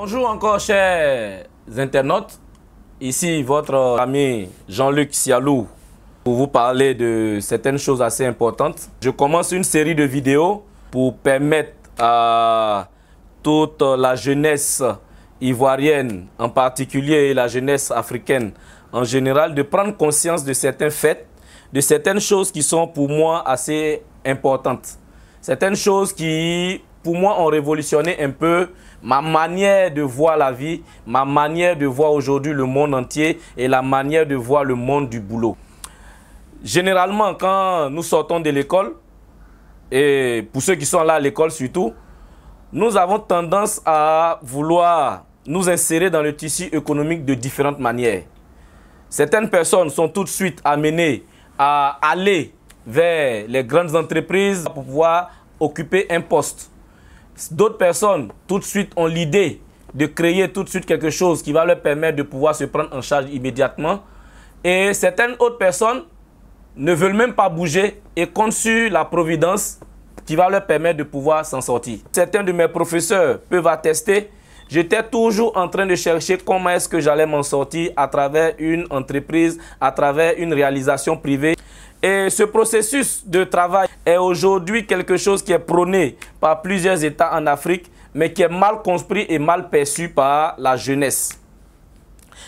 Bonjour encore chers internautes, ici votre ami Jean-Luc Sialou pour vous parler de certaines choses assez importantes. Je commence une série de vidéos pour permettre à toute la jeunesse ivoirienne en particulier et la jeunesse africaine en général de prendre conscience de certains faits, de certaines choses qui sont pour moi assez importantes. Certaines choses qui pour moi ont révolutionné un peu ma manière de voir la vie, ma manière de voir aujourd'hui le monde entier et la manière de voir le monde du boulot. Généralement, quand nous sortons de l'école, et pour ceux qui sont là à l'école surtout, nous avons tendance à vouloir nous insérer dans le tissu économique de différentes manières. Certaines personnes sont tout de suite amenées à aller vers les grandes entreprises pour pouvoir occuper un poste. D'autres personnes, tout de suite, ont l'idée de créer tout de suite quelque chose qui va leur permettre de pouvoir se prendre en charge immédiatement. Et certaines autres personnes ne veulent même pas bouger et comptent sur la providence qui va leur permettre de pouvoir s'en sortir. Certains de mes professeurs peuvent attester. J'étais toujours en train de chercher comment est-ce que j'allais m'en sortir à travers une entreprise, à travers une réalisation privée. Et ce processus de travail est aujourd'hui quelque chose qui est prôné par plusieurs États en Afrique, mais qui est mal compris et mal perçu par la jeunesse.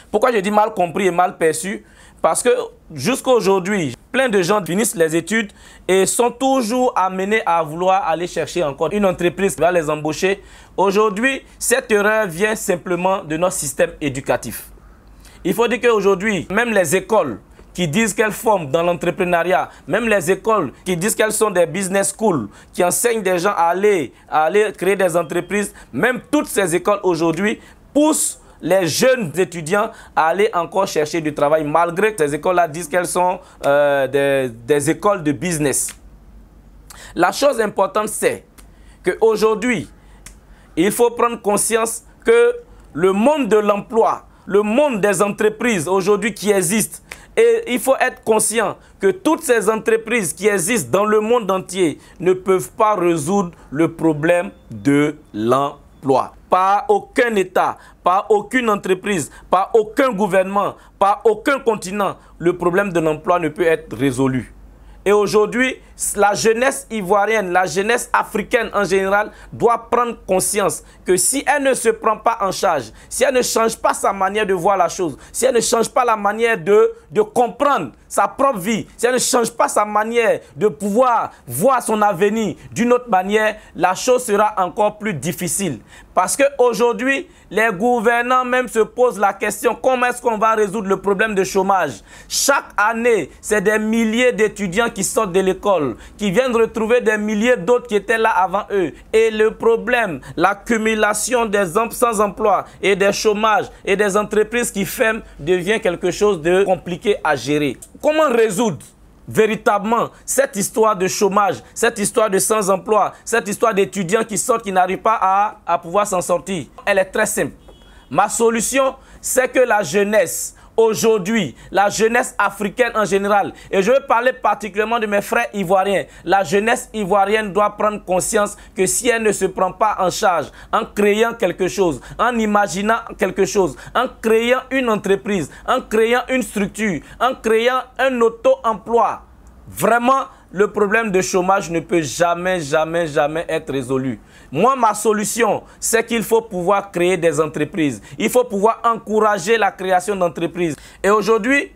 Pourquoi je dis mal compris et mal perçu? Parce que jusqu'à aujourd'hui, plein de gens finissent les études et sont toujours amenés à vouloir aller chercher encore une entreprise qui va les embaucher. Aujourd'hui, cette erreur vient simplement de notre système éducatif. Il faut dire qu'aujourd'hui, même les écoles qui disent qu'elles forment dans l'entrepreneuriat, même les écoles qui disent qu'elles sont des business schools, qui enseignent des gens à aller créer des entreprises, même toutes ces écoles aujourd'hui poussent les jeunes étudiants à aller encore chercher du travail, malgré que ces écoles-là disent qu'elles sont des écoles de business. La chose importante, c'est qu'aujourd'hui, il faut prendre conscience que le monde de l'emploi, le monde des entreprises aujourd'hui qui existent, et il faut être conscient que toutes ces entreprises qui existent dans le monde entier ne peuvent pas résoudre le problème de l'emploi. Par aucun État, par aucune entreprise, par aucun gouvernement, par aucun continent, le problème de l'emploi ne peut être résolu. Et aujourd'hui, la jeunesse ivoirienne, la jeunesse africaine en général doit prendre conscience que si elle ne se prend pas en charge, si elle ne change pas sa manière de voir la chose, si elle ne change pas la manière de comprendre sa propre vie, si elle ne change pas sa manière de pouvoir voir son avenir d'une autre manière, la chose sera encore plus difficile. Parce qu'aujourd'hui, les gouvernants même se posent la question comment est-ce qu'on va résoudre le problème de chômage. Chaque année, c'est des milliers d'étudiants qui sortent de l'école, qui viennent retrouver des milliers d'autres qui étaient là avant eux. Et le problème, l'accumulation des sans-emploi et des chômages et des entreprises qui ferment devient quelque chose de compliqué à gérer. Comment résoudre véritablement cette histoire de chômage, cette histoire de sans-emploi, cette histoire d'étudiants qui sortent, qui n'arrivent pas à pouvoir s'en sortir? Elle est très simple. Ma solution, c'est que la jeunesse, aujourd'hui, la jeunesse africaine en général, et je veux parler particulièrement de mes frères ivoiriens, la jeunesse ivoirienne doit prendre conscience que si elle ne se prend pas en charge, en créant quelque chose, en imaginant quelque chose, en créant une entreprise, en créant une structure, en créant un auto-emploi, vraiment, le problème de chômage ne peut jamais être résolu. Moi, ma solution, c'est qu'il faut pouvoir créer des entreprises. Il faut pouvoir encourager la création d'entreprises. Et aujourd'hui,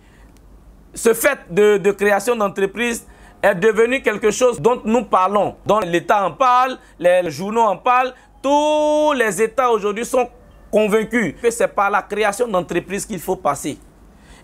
ce fait de création d'entreprises est devenu quelque chose dont nous parlons. Dont l'État en parle, les journaux en parlent. Tous les États aujourd'hui sont convaincus que c'est par la création d'entreprises qu'il faut passer.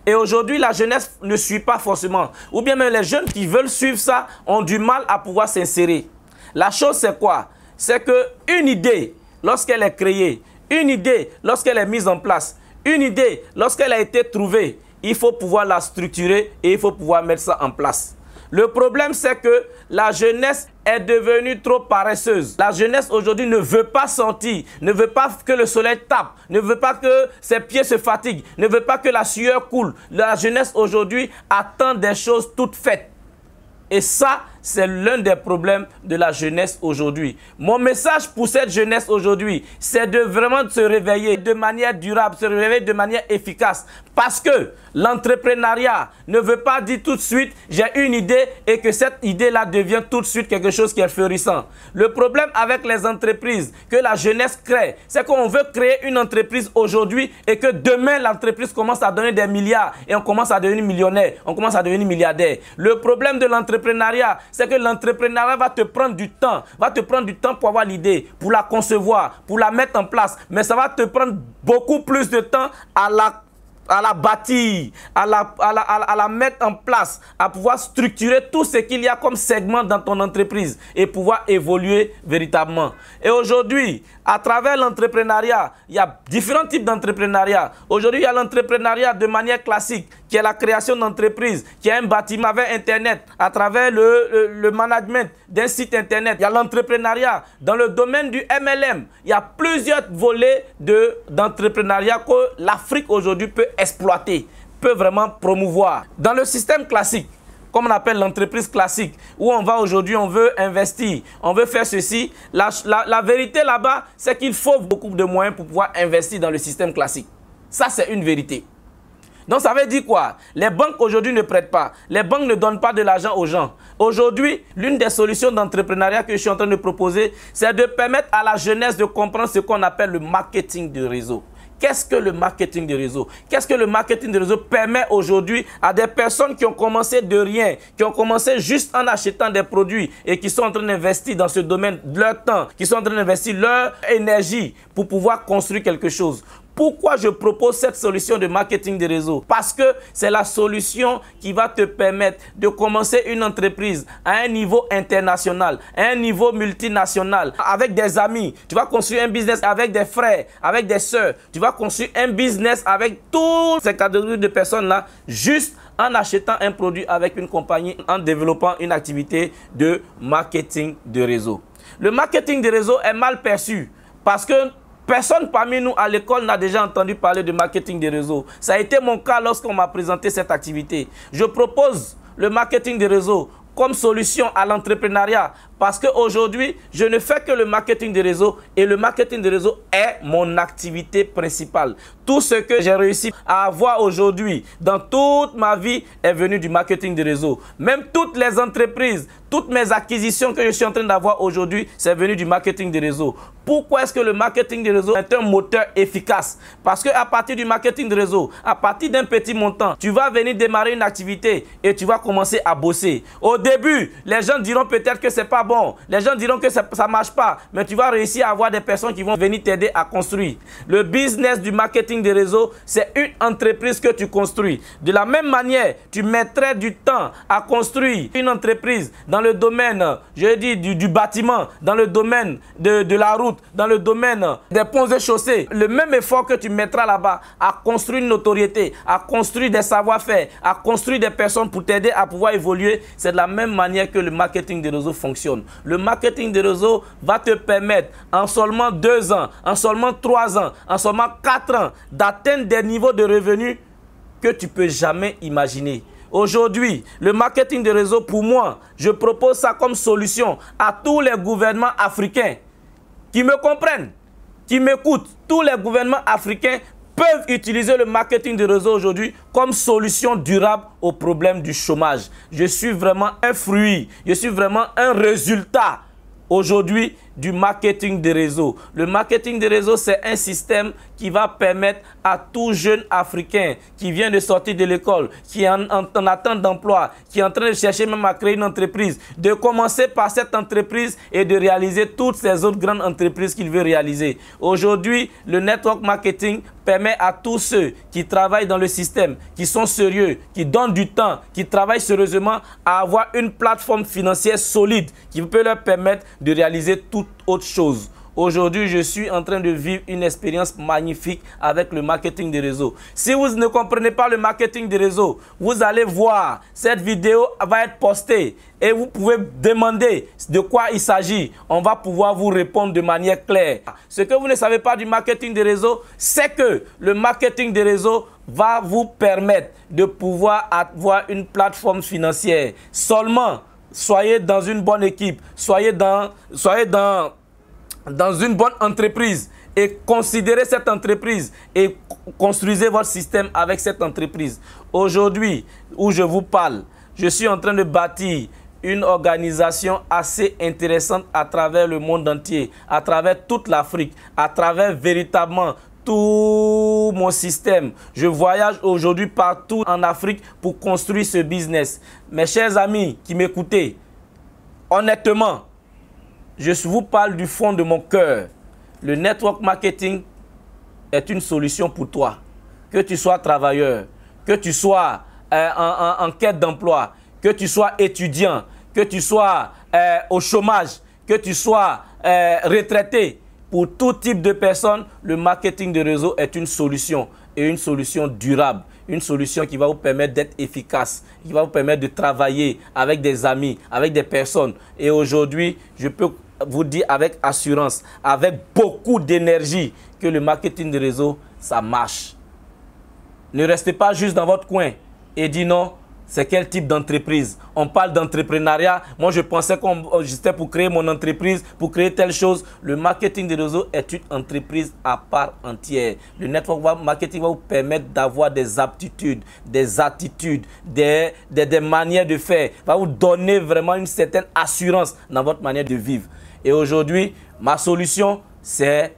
Et aujourd'hui, la jeunesse ne suit pas forcément. Ou bien même les jeunes qui veulent suivre ça ont du mal à pouvoir s'insérer. La chose, c'est quoi? C'est qu'une idée, lorsqu'elle est créée, une idée, lorsqu'elle est mise en place, une idée, lorsqu'elle a été trouvée, il faut pouvoir la structurer et il faut pouvoir mettre ça en place. Le problème, c'est que la jeunesse est devenue trop paresseuse. La jeunesse aujourd'hui ne veut pas sortir, ne veut pas que le soleil tape, ne veut pas que ses pieds se fatiguent, ne veut pas que la sueur coule. La jeunesse aujourd'hui attend des choses toutes faites. Et ça, c'est l'un des problèmes de la jeunesse aujourd'hui. Mon message pour cette jeunesse aujourd'hui, c'est de vraiment se réveiller de manière durable, se réveiller de manière efficace. Parce que l'entrepreneuriat ne veut pas dire tout de suite, j'ai une idée et que cette idée-là devient tout de suite quelque chose qui est florissant. Le problème avec les entreprises que la jeunesse crée, c'est qu'on veut créer une entreprise aujourd'hui et que demain, l'entreprise commence à donner des milliards et on commence à devenir millionnaire, on commence à devenir milliardaire. Le problème de l'entrepreneuriat, c'est que l'entrepreneuriat va te prendre du temps, pour avoir l'idée, pour la concevoir, pour la mettre en place, mais ça va te prendre beaucoup plus de temps à la bâtir, à la mettre en place, à pouvoir structurer tout ce qu'il y a comme segment dans ton entreprise et pouvoir évoluer véritablement. Et aujourd'hui, à travers l'entrepreneuriat, il y a différents types d'entrepreneuriat. Aujourd'hui, il y a l'entrepreneuriat de manière classique, qui est la création d'entreprise, qui est un bâtiment avec Internet, à travers le management d'un site Internet. Il y a l'entrepreneuriat dans le domaine du MLM. Il y a plusieurs volets d'entrepreneuriat que l'Afrique aujourd'hui peut exploiter, peut vraiment promouvoir. Dans le système classique, comme on appelle l'entreprise classique, où on va aujourd'hui, on veut investir, on veut faire ceci. La vérité là-bas, c'est qu'il faut beaucoup de moyens pour pouvoir investir dans le système classique. Ça, c'est une vérité. Donc, ça veut dire quoi? Les banques aujourd'hui ne prêtent pas. Les banques ne donnent pas de l'argent aux gens. Aujourd'hui, l'une des solutions d'entrepreneuriat que je suis en train de proposer, c'est de permettre à la jeunesse de comprendre ce qu'on appelle le marketing de réseau. Qu'est-ce que le marketing de réseau? Qu'est-ce que le marketing de réseau permet aujourd'hui à des personnes qui ont commencé de rien, qui ont commencé juste en achetant des produits et qui sont en train d'investir dans ce domaine leur temps, qui sont en train d'investir leur énergie pour pouvoir construire quelque chose? Pourquoi je propose cette solution de marketing de réseau? Parce que c'est la solution qui va te permettre de commencer une entreprise à un niveau international, à un niveau multinational, avec des amis. Tu vas construire un business avec des frères, avec des sœurs. Tu vas construire un business avec toutes ces catégories de personnes-là, juste en achetant un produit avec une compagnie, en développant une activité de marketing de réseau. Le marketing de réseau est mal perçu parce que personne parmi nous à l'école n'a déjà entendu parler de marketing de réseau. Ça a été mon cas lorsqu'on m'a présenté cette activité. Je propose le marketing de réseau comme solution à l'entrepreneuriat parce qu'aujourd'hui, je ne fais que le marketing de réseau et le marketing de réseau est mon activité principale. Tout ce que j'ai réussi à avoir aujourd'hui dans toute ma vie est venu du marketing de réseau. Même toutes les entreprises, toutes mes acquisitions que je suis en train d'avoir aujourd'hui, c'est venu du marketing de réseau. Pourquoi est-ce que le marketing de réseau est un moteur efficace? Parce qu'à partir du marketing de réseau, à partir d'un petit montant, tu vas venir démarrer une activité et tu vas commencer à bosser. Au début, les gens diront peut-être que c'est pas bon. Les gens diront que ça ne marche pas. Mais tu vas réussir à avoir des personnes qui vont venir t'aider à construire. Le business du marketing de réseau, c'est une entreprise que tu construis. De la même manière, tu mettrais du temps à construire une entreprise dans le domaine, je dis, du bâtiment, dans le domaine de la route, dans le domaine des ponts et chaussées. Le même effort que tu mettras là-bas à construire une notoriété, à construire des savoir-faire, à construire des personnes pour t'aider à pouvoir évoluer, c'est de la même manière que le marketing de réseau fonctionne. Le marketing de réseau va te permettre en seulement 2 ans, en seulement 3 ans, en seulement 4 ans d'atteindre des niveaux de revenus que tu ne peux jamais imaginer. Aujourd'hui, le marketing de réseau, pour moi, je propose ça comme solution à tous les gouvernements africains qui me comprennent, qui m'écoutent. Tous les gouvernements africains peuvent utiliser le marketing de réseau aujourd'hui comme solution durable au problème du chômage. Je suis vraiment un fruit, je suis vraiment un résultat aujourd'hui du marketing de réseau. Le marketing de réseau, c'est un système qui va permettre à tout jeune Africain qui vient de sortir de l'école, qui est en attente d'emploi, qui est en train de chercher même à créer une entreprise, de commencer par cette entreprise et de réaliser toutes ces autres grandes entreprises qu'il veut réaliser. Aujourd'hui, le network marketing permet à tous ceux qui travaillent dans le système, qui sont sérieux, qui donnent du temps, qui travaillent sérieusement à avoir une plateforme financière solide qui peut leur permettre de réaliser toute autre chose. Aujourd'hui, je suis en train de vivre une expérience magnifique avec le marketing de réseau. Si vous ne comprenez pas le marketing de réseau, vous allez voir, cette vidéo va être postée et vous pouvez demander de quoi il s'agit. On va pouvoir vous répondre de manière claire. Ce que vous ne savez pas du marketing de réseau, c'est que le marketing de réseau va vous permettre de pouvoir avoir une plateforme financière seulement soyez dans une bonne équipe, soyez dans une bonne entreprise et considérez cette entreprise et construisez votre système avec cette entreprise. Aujourd'hui, où je vous parle, je suis en train de bâtir une organisation assez intéressante à travers le monde entier, à travers toute l'Afrique, à travers véritablement tout mon système. Je voyage aujourd'hui partout en Afrique pour construire ce business. Mes chers amis qui m'écoutez, honnêtement, je vous parle du fond de mon cœur. Le network marketing est une solution pour toi. Que tu sois travailleur, que tu sois en quête d'emploi, que tu sois étudiant, que tu sois au chômage, que tu sois retraité. Pour tout type de personnes, le marketing de réseau est une solution et une solution durable. Une solution qui va vous permettre d'être efficace, qui va vous permettre de travailler avec des amis, avec des personnes. Et aujourd'hui, je peux vous dire avec assurance, avec beaucoup d'énergie, que le marketing de réseau, ça marche. Ne restez pas juste dans votre coin et dites non. C'est quel type d'entreprise? On parle d'entrepreneuriat. Moi, je pensais que j'étais pour créer mon entreprise, pour créer telle chose. Le marketing de réseau est une entreprise à part entière. Le network marketing va vous permettre d'avoir des aptitudes, des attitudes, des manières de faire. Va vous donner vraiment une certaine assurance dans votre manière de vivre. Et aujourd'hui, ma solution, c'est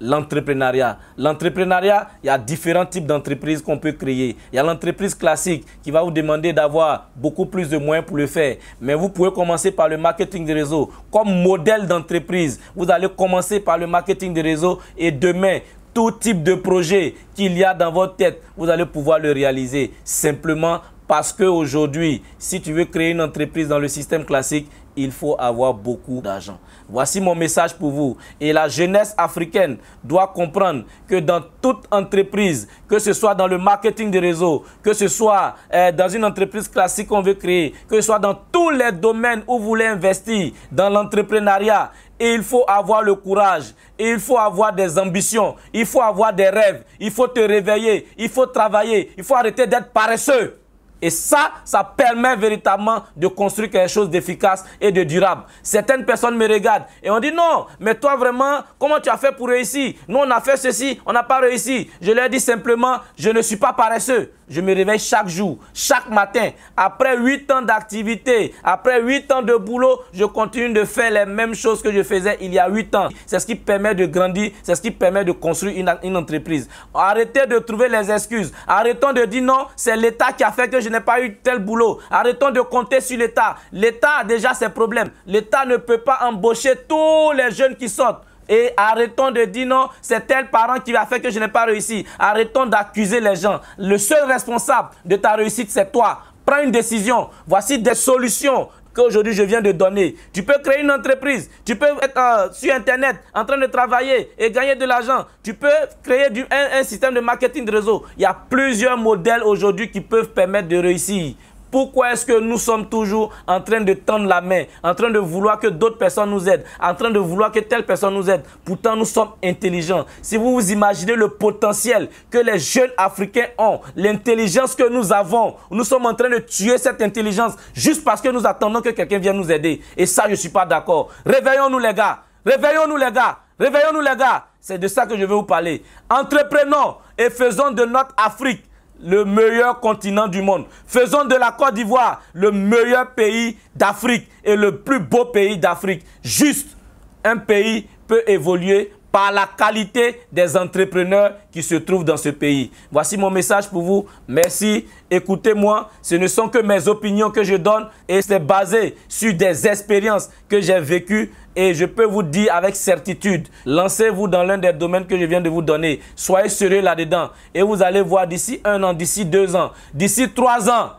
l'entrepreneuriat. L'entrepreneuriat, il y a différents types d'entreprises qu'on peut créer. Il y a l'entreprise classique qui va vous demander d'avoir beaucoup plus de moyens pour le faire. Mais vous pouvez commencer par le marketing de réseau. Comme modèle d'entreprise, vous allez commencer par le marketing de réseau et demain, tout type de projet qu'il y a dans votre tête, vous allez pouvoir le réaliser simplement parce qu'aujourd'hui, si tu veux créer une entreprise dans le système classique, il faut avoir beaucoup d'argent. Voici mon message pour vous. Et la jeunesse africaine doit comprendre que dans toute entreprise, que ce soit dans le marketing de réseau, que ce soit dans une entreprise classique qu'on veut créer, que ce soit dans tous les domaines où vous voulez investir, dans l'entrepreneuriat, il faut avoir le courage, il faut avoir des ambitions, il faut avoir des rêves, il faut te réveiller, il faut travailler, il faut arrêter d'être paresseux. Et ça permet véritablement de construire quelque chose d'efficace et de durable. Certaines personnes me regardent et on dit non, mais toi vraiment, comment tu as fait pour réussir? Nous on a fait ceci, on n'a pas réussi. Je leur dis simplement, je ne suis pas paresseux. Je me réveille chaque jour, chaque matin. Après 8 ans d'activité, après 8 ans de boulot, je continue de faire les mêmes choses que je faisais il y a 8 ans. C'est ce qui permet de grandir, c'est ce qui permet de construire une entreprise. Arrêtez de trouver les excuses. Arrêtons de dire non, c'est l'État qui a fait que je n'ai pas eu tel boulot. Arrêtons de compter sur l'État. L'État a déjà ses problèmes. L'État ne peut pas embaucher tous les jeunes qui sortent. Et arrêtons de dire non, c'est tel parent qui a fait que je n'ai pas réussi. Arrêtons d'accuser les gens. Le seul responsable de ta réussite, c'est toi. Prends une décision. Voici des solutions qu'aujourd'hui je viens de donner. Tu peux créer une entreprise. Tu peux être sur Internet en train de travailler et gagner de l'argent. Tu peux créer un système de marketing de réseau. Il y a plusieurs modèles aujourd'hui qui peuvent permettre de réussir. Pourquoi est-ce que nous sommes toujours en train de tendre la main, en train de vouloir que d'autres personnes nous aident, en train de vouloir que telle personne nous aide? Pourtant, nous sommes intelligents. Si vous vous imaginez le potentiel que les jeunes Africains ont, l'intelligence que nous avons, nous sommes en train de tuer cette intelligence juste parce que nous attendons que quelqu'un vienne nous aider. Et ça, je ne suis pas d'accord. Réveillons-nous les gars. Réveillons-nous les gars. Réveillons-nous les gars. C'est de ça que je vais vous parler. Entreprenons et faisons de notre Afrique le meilleur continent du monde. Faisons de la Côte d'Ivoire le meilleur pays d'Afrique et le plus beau pays d'Afrique. Juste, un pays peut évoluer par la qualité des entrepreneurs qui se trouvent dans ce pays. Voici mon message pour vous. Merci. Écoutez-moi. Ce ne sont que mes opinions que je donne et c'est basé sur des expériences que j'ai vécues. Et je peux vous dire avec certitude, lancez-vous dans l'un des domaines que je viens de vous donner. Soyez sérieux là-dedans. Et vous allez voir d'ici 1 an, d'ici 2 ans, d'ici 3 ans,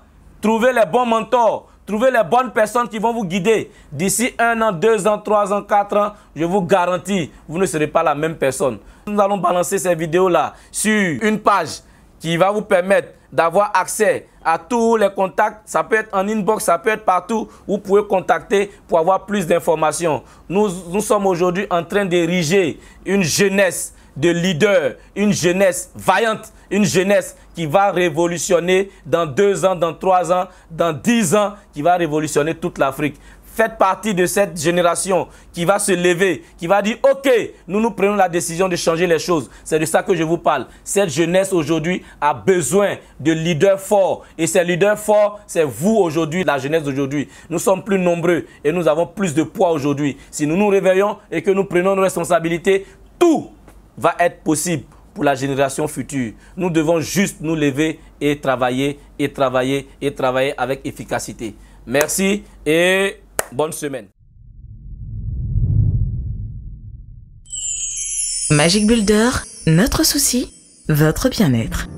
trouvez les bons mentors. Trouvez les bonnes personnes qui vont vous guider. D'ici 1 an, 2 ans, 3 ans, 4 ans, je vous garantis, vous ne serez pas la même personne. Nous allons balancer ces vidéos-là sur une page qui va vous permettre d'avoir accès à tous les contacts. Ça peut être en inbox, ça peut être partout. Vous pouvez contacter pour avoir plus d'informations. Nous sommes aujourd'hui en train d'ériger une jeunesse de leaders, une jeunesse vaillante, une jeunesse qui va révolutionner dans 2 ans, dans 3 ans, dans 10 ans, qui va révolutionner toute l'Afrique. Faites partie de cette génération qui va se lever, qui va dire « Ok, nous prenons la décision de changer les choses ». C'est de ça que je vous parle. Cette jeunesse aujourd'hui a besoin de leaders forts. Et ces leaders forts, c'est vous aujourd'hui, la jeunesse d'aujourd'hui. Nous sommes plus nombreux et nous avons plus de poids aujourd'hui. Si nous nous réveillons et que nous prenons nos responsabilités, tout va être possible pour la génération future. Nous devons juste nous lever et travailler, et travailler, et travailler avec efficacité. Merci et bonne semaine. Magic Builder, notre souci, votre bien-être.